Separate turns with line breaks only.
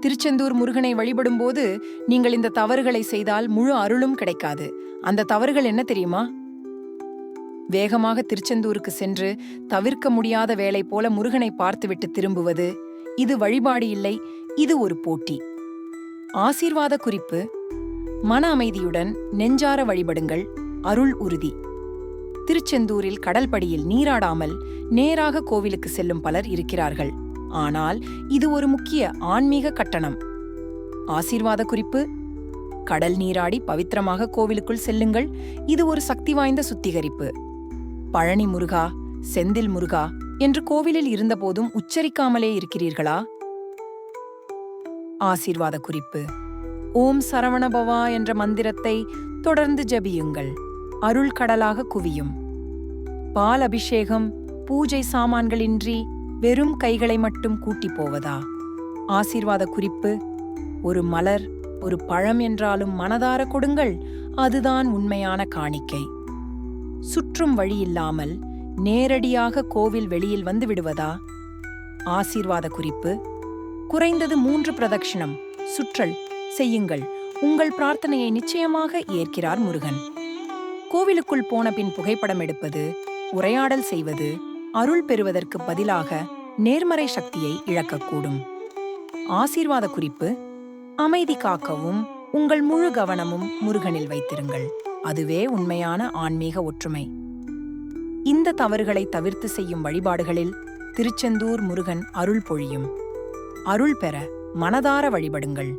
திருச்செந்தூர் முருகனை வழிபடும்போது நீங்கள் இந்த தவறுகளை செய்தால் முழு அருளும் கிடைக்காது. அந்த தவறுகள் என்ன தெரியுமா? வேகமாக திருச்செந்தூருக்கு சென்று தவிர்க்க முடியாத வேலை போல முருகனை பார்த்துவிட்டு திரும்புவது. இது வழிபாடு இல்லை, இது ஒரு போட்டி. ஆசீர்வாத குறிப்பு: மன அமைதியுடன் நெஞ்சார வழிபடுங்கள். அருள் உறுதி. திருச்செந்தூரில் கடல்படியில் நீராடாமல் நேராக கோவிலுக்கு செல்லும் பலர் இருக்கிறார்கள். ஆனால் இது ஒரு முக்கிய ஆன்மீக கட்டணம். ஆசீர்வாத குறிப்பு: கடல் நீராடி பவித்திரமாக கோவிலுக்குள் செல்லுங்கள். இது ஒரு சக்தி வாய்ந்த சுத்திகரிப்பு. பழனி முருகா, செந்தில் முருகா என்று கோவிலில் இருந்தபோதும் உச்சரிக்காமலே இருக்கிறீர்களா? ஆசீர்வாத குறிப்பு: ஓம் சரவணபவா என்ற மந்திரத்தை தொடர்ந்து ஜபியுங்கள். அருள் கடலாக குவியும். பால் அபிஷேகம், பூஜை சாமான்களின்றி வெறும் கைகளை மட்டும் கூட்டி போவதா? ஆசீர்வாத குறிப்பு: ஒரு மலர், ஒரு பழம் என்றாலும் மனதார கொடுங்கள். அதுதான் உண்மையான காணிக்கை. சுற்றும் வழி இல்லாமல் நேரடியாக கோவில் வெளியில் வந்து விடுவதா? ஆசீர்வாத குறிப்பு: குறைந்தது 3 பிரதட்சிணம் சுற்றல் செய்யுங்கள். உங்கள் பிரார்த்தனையை நிச்சயமாக ஏற்கிறார் முருகன். கோவிலுக்குள் போன பின் புகைப்படம் எடுப்பது, உரையாடல் செய்வது அருள் பெறுவதற்கு பதிலாக நேர்மறை சக்தியை இழக்கக்கூடும். ஆசீர்வாத குறிப்பு: அமைதி காக்கவும் உங்கள் முழு கவனமும் முருகனில் வைத்திருங்கள். அதுவே உண்மையான ஆன்மீக ஒற்றுமை. இந்த தவறுகளை தவிர்த்து செய்யும் வழிபாடுகளில் திருச்செந்தூர் முருகன் அருள் பொழியும். அருள் பெற மனதார வழிபடுங்கள்.